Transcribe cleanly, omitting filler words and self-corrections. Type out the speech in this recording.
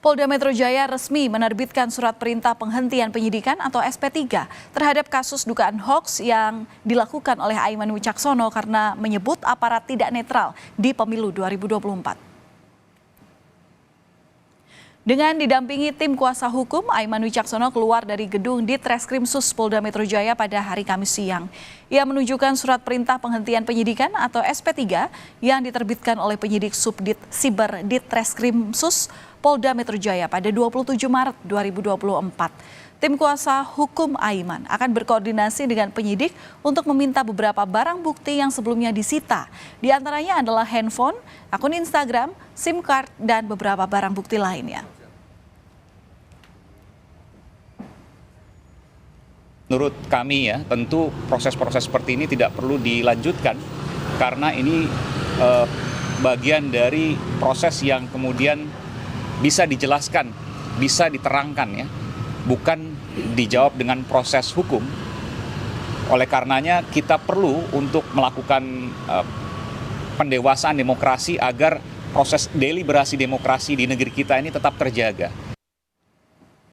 Polda Metro Jaya resmi menerbitkan surat perintah penghentian penyidikan atau SP3 terhadap kasus dugaan hoaks yang dilakukan oleh Aiman Wicaksono karena menyebut aparat tidak netral di pemilu 2024. Dengan didampingi tim kuasa hukum, Aiman Wicaksono keluar dari gedung Ditreskrimsus Polda Metro Jaya pada hari Kamis siang. Ia menunjukkan surat perintah penghentian penyidikan atau SP3 yang diterbitkan oleh penyidik Subdit Siber Ditreskrimsus Polda Metro Jaya pada 27 Maret 2024. Tim kuasa hukum Aiman akan berkoordinasi dengan penyidik untuk meminta beberapa barang bukti yang sebelumnya disita. Di antaranya adalah handphone, akun Instagram, SIM card, dan beberapa barang bukti lainnya. Menurut kami ya, tentu proses-proses seperti ini tidak perlu dilanjutkan karena ini bagian dari proses yang kemudian bisa dijelaskan, bisa diterangkan ya, bukan dijawab dengan proses hukum. Oleh karenanya kita perlu untuk melakukan pendewasaan demokrasi agar proses deliberasi demokrasi di negeri kita ini tetap terjaga.